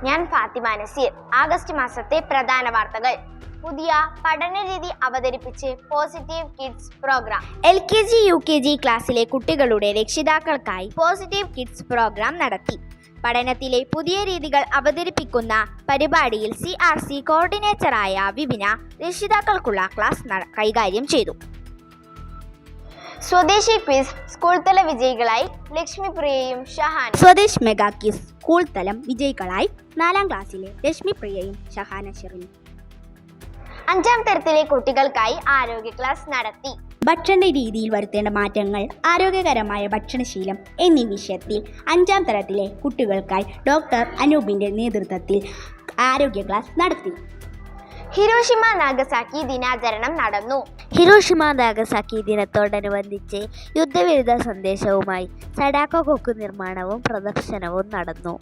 ഞാൻ ഫാത്തിമ നസീർ. ആഗസ്റ്റ് മാസത്തെ പ്രധാന വാർത്തകൾ. പുതിയ പഠനരീതി അവതരിപ്പിച്ച് positive kids program. LKG UKG ക്ലാസ്സിലെ കുട്ടികളുടെ രക്ഷിതാക്കൾക്കായി പോസിറ്റീവ് കിഡ്സ് പ്രോഗ്രാം നടത്തി. പഠനത്തിലെ പുതിയ രീതികൾ അവതരിപ്പിക്കുന്ന പരിപാടിയിൽ CRC കോർഡിനേറ്ററായ വിപിന രക്ഷിതാക്കൾക്കുള്ള ക്ലാസ് കൈകാര്യം ചെയ്തു. സ്വദേശി ക്വിസ് സ്കൂൾ തല വിജയികളായി ലക്ഷ്മിപ്രിയയും Shahana. Swadesh mega quiz school തലം വിജയികളായി 4ാം ക്ലാസ്സിലെ ലക്ഷ്മിപ്രിയയും ഷഹാന ഷെറിനും. 5ാം തരത്തിലെ കുട്ടികൾക്കായി ആരോഗ്യ ക്ലാസ് നടത്തി. ഭക്ഷണ രീതിയിൽ വരുത്തേണ്ട മാറ്റങ്ങൾ, ആരോഗ്യകരമായ ഭക്ഷണശീലം എന്നീ വിഷയത്തിൽ 5ാം തരത്തിലെ കുട്ടികൾക്കായി ഡോക്ടർ അനൂപിന്റെ നേതൃത്വത്തിൽ ആരോഗ്യ ക്ലാസ് നടത്തി. ഹിരോഷിമ നാഗസാക്കി ദിനാചരണം നടന്നു. ഹിരോഷിമ നാഗസാക്കി ദിനത്തോടനുബന്ധിച്ച് യുദ്ധവിരുദ്ധ സന്ദേശവുമായി സഡാക്കോ കൊക്ക് നിർമ്മാണവും പ്രദർശനവും നടന്നു.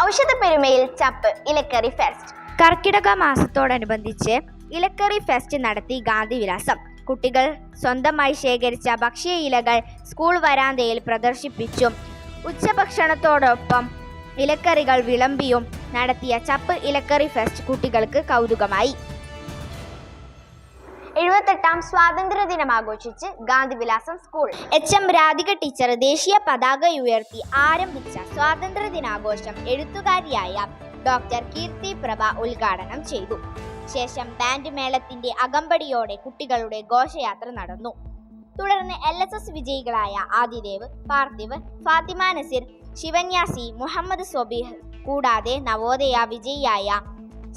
ഔഷധ പെരുമയിൽ ചപ്പ് ഇലക്കറി ഫെസ്റ്റ്. കർക്കിടക മാസത്തോടനുബന്ധിച്ച് ഇലക്കറി ഫെസ്റ്റ് നടത്തി ഗാന്ധിവിലാസം. കുട്ടികൾ സ്വന്തമായി ശേഖരിച്ച ഭക്ഷ്യ ഇലകൾ സ്കൂൾ വരാന്തയിൽ പ്രദർശിപ്പിച്ചും ഉച്ചഭക്ഷണത്തോടൊപ്പം ഇലക്കറികൾ വിളമ്പിയും നടത്തിയ ചപ്പ് ഇലക്കറി ഫെസ്റ്റ് കുട്ടികൾക്ക് കൗതുകമായി. 78ാം സ്വാതന്ത്ര്യ ദിനം ആഘോഷിച്ച് ഗാന്ധിവിലാസം സ്കൂൾ. HM രാധിക ടീച്ചർ ദേശീയ പതാക ഉയർത്തി ആരംഭിച്ച സ്വാതന്ത്ര്യ ദിനാഘോഷം എഴുത്തുകാരിയായ ഡോക്ടർ കീർത്തി പ്രഭ ഉദ്ഘാടനം ചെയ്തു. ശേഷം ബാൻഡ് മേളത്തിന്റെ അകമ്പടിയോടെ കുട്ടികളുടെ ഘോഷയാത്ര നടന്നു. തുടർന്ന് LSS വിജയികളായ ആദിദേവ്, പാർത്ഥിവ്, ഫാത്തിമ നസീർ, ശിവന്യാസി, മുഹമ്മദ് സൊബീഹ് കൂടാതെ നവോദയ വിജയിയായ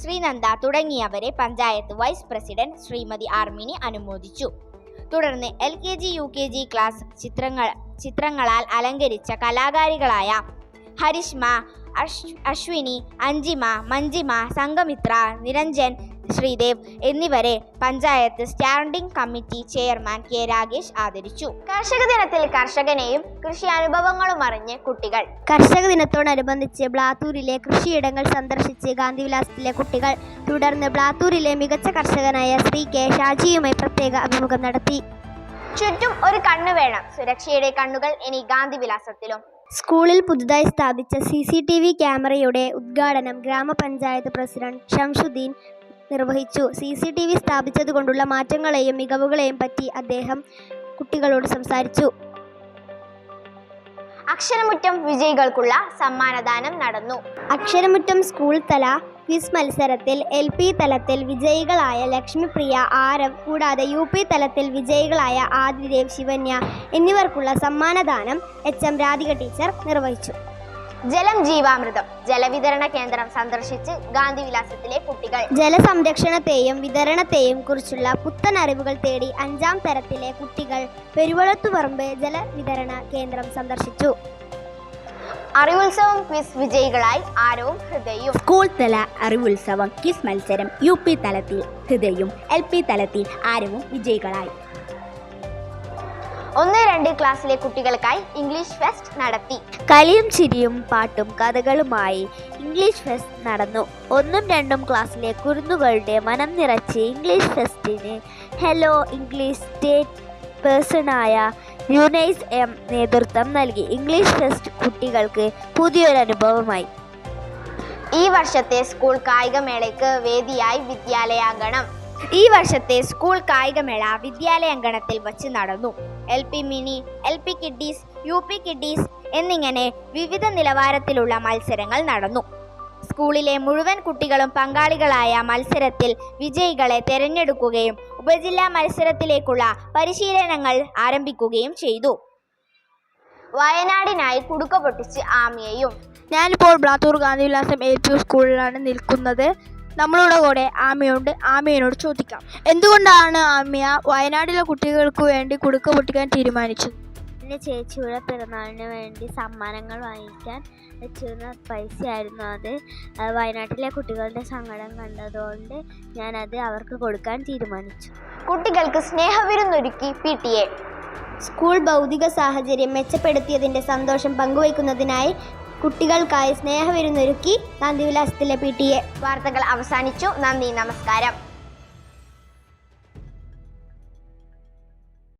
ശ്രീനന്ദ തുടങ്ങിയവരെ പഞ്ചായത്ത് വൈസ് പ്രസിഡന്റ് ശ്രീമതി ആർമിനി അനുമോദിച്ചു. തുടർന്ന് LKG UKG ക്ലാസ് ചിത്രങ്ങളാൽ അലങ്കരിച്ച കലാകാരികളായ ഹരിഷ്മ, അശ്വിനി, അഞ്ജിമ, മഞ്ജിമ, സംഘമിത്ര, നിരഞ്ജൻ, ശ്രീദേവ് എന്നിവരെ panchayat standing committee chairman K Ragesh ആദരിച്ചു. കർഷക ദിനത്തിൽ കർഷകനെയും കൃഷി അനുഭവങ്ങളും അറിഞ്ഞ് കുട്ടികൾ. കർഷക ദിനത്തോടനുബന്ധിച്ച് ബ്ലാത്തൂരിലെ കൃഷിയിടങ്ങൾ സന്ദർശിച്ച് ഗാന്ധിവിലാസത്തിലെ കുട്ടികൾ. തുടർന്ന് ബ്ലാത്തൂരിലെ മികച്ച കർഷകനായ ശ്രീ K ഷാജിയുമായി പ്രത്യേക അഭിമുഖം നടത്തി. ചുറ്റും ഒരു കണ്ണു വേണം. സുരക്ഷയുടെ കണ്ണുകൾ ഇനി ഗാന്ധിവിലാസത്തിലും. സ്കൂളിൽ പുതുതായി സ്ഥാപിച്ച CCTV ക്യാമറയുടെ ഉദ്ഘാടനം ഗ്രാമപഞ്ചായത്ത് പ്രസിഡന്റ് ഷംസുദ്ദീൻ നിർവഹിച്ചു. CCTV സ്ഥാപിച്ചതുകൊണ്ടുള്ള മാറ്റങ്ങളെയും മികവുകളെയും പറ്റി അദ്ദേഹം കുട്ടികളോട് സംസാരിച്ചു. അക്ഷരമുറ്റം വിജയികൾക്കുള്ള സമ്മാനദാനം നടന്നു. അക്ഷരമുറ്റം സ്കൂൾ തല ക്വിസ് മത്സരത്തിൽ LP തലത്തിൽ വിജയികളായ ലക്ഷ്മിപ്രിയ, ആരവ് കൂടാതെ UP തലത്തിൽ വിജയികളായ ആദിദേവ്, ശിവന്യ എന്നിവർക്കുള്ള സമ്മാനദാനം HM രാധിക ടീച്ചർ നിർവഹിച്ചു. ജലം ജീവാമൃതം ജലവിതരണ കേന്ദ്രം സന്ദർശിച്ച് ഗാന്ധിവിലാസത്തിലെ കുട്ടികൾ. ജലസംരക്ഷണത്തെയും വിതരണത്തെയും കുറിച്ചുള്ള പുത്തൻ അറിവുകൾ തേടി 5ാം തരത്തിലെ കുട്ടികൾ പെരുവളത്തുപറമ്പ് ജലവിതരണ കേന്ദ്രം സന്ദർശിച്ചു. അറിവുത്സവം ക്വിസ് വിജയികളായി ആരവും ഹൃദയും. സ്കൂൾ തല അറിവുത്സവം ക്വിസ് മത്സരം UP തലത്തിൽ ഹൃദയും, LP തലത്തിൽ ആരവും വിജയികളായി. 1-2 ക്ലാസ്സിലെ കുട്ടികൾക്കായി ഇംഗ്ലീഷ് ഫെസ്റ്റ് നടത്തി. കളിയും ചിരിയും പാട്ടും കഥകളുമായി ഇംഗ്ലീഷ് ഫെസ്റ്റ് നടന്നു. 1-2 ക്ലാസ്സിലെ കുരുന്നുകളുടെ മനം നിറച്ച് ഇംഗ്ലീഷ് ഫെസ്റ്റിന് ഹെലോ ഇംഗ്ലീഷ് സ്റ്റേറ്റ് പേഴ്സണായ യുനൈസ് M നേതൃത്വം നൽകി. ഇംഗ്ലീഷ് ഫെസ്റ്റ് കുട്ടികൾക്ക് പുതിയൊരു അനുഭവമായി. ഈ വർഷത്തെ സ്കൂൾ കായികമേളയ്ക്ക് വേദിയായി വിദ്യാലയാങ്കണം. ഈ വർഷത്തെ സ്കൂൾ കായികമേള വിദ്യാലയാങ്കണത്തിൽ വച്ച് നടന്നു. LP mini, LP kiddies, UP kiddies എന്നിങ്ങനെ വിവിധ നിലവാരത്തിലുള്ള മത്സരങ്ങൾ നടന്നു. സ്കൂളിലെ മുഴുവൻ കുട്ടികളും പങ്കാളികളായ മത്സരത്തിൽ വിജയികളെ തിരഞ്ഞെടുക്കുകയും ഉപജില്ലാ മത്സരത്തിലേക്കുള്ള പരിശീലനങ്ങൾ ആരംഭിക്കുകയും ചെയ്തു. വയനാടിനായി കുടുക്ക പൊട്ടിച്ച് ആമിയയും. ഞാനിപ്പോൾ ബ്ലാത്തൂർ ഗാന്ധിവിലാസം LP സ്കൂളിലാണ് നിൽക്കുന്നത്. നമ്മളുടെ കൂടെ ആമിയുണ്ട്. ആമിയനോട് ചോദിക്കാം, എന്തുകൊണ്ടാണ് ആമിയ വയനാട്ടിലെ കുട്ടികൾക്ക് വേണ്ടി കുടുക്ക പൊട്ടിക്കാൻ തീരുമാനിച്ചത്? എൻ്റെ ചേച്ചിയുടെ പിറന്നാളിന് വേണ്ടി സമ്മാനങ്ങൾ വാങ്ങിക്കാൻ വെച്ചിരുന്ന പൈസയായിരുന്നു അത്. വയനാട്ടിലെ കുട്ടികളുടെ സങ്കടം കണ്ടതുകൊണ്ട് ഞാനത് അവർക്ക് കൊടുക്കാൻ തീരുമാനിച്ചു. കുട്ടികൾക്ക് സ്നേഹവിരുന്നൊരുക്കി PTA. സ്കൂൾ ഭൗതിക സാഹചര്യം മെച്ചപ്പെടുത്തിയതിൻ്റെ സന്തോഷം പങ്കുവയ്ക്കുന്നതിനായി കുട്ടികൾക്കായി സ്നേഹവിരുന്നൊരുക്കി ഗാന്ധിവിലാസത്തിലെ PTA. വാർത്തകൾ അവസാനിച്ചു. നന്ദി, നമസ്കാരം.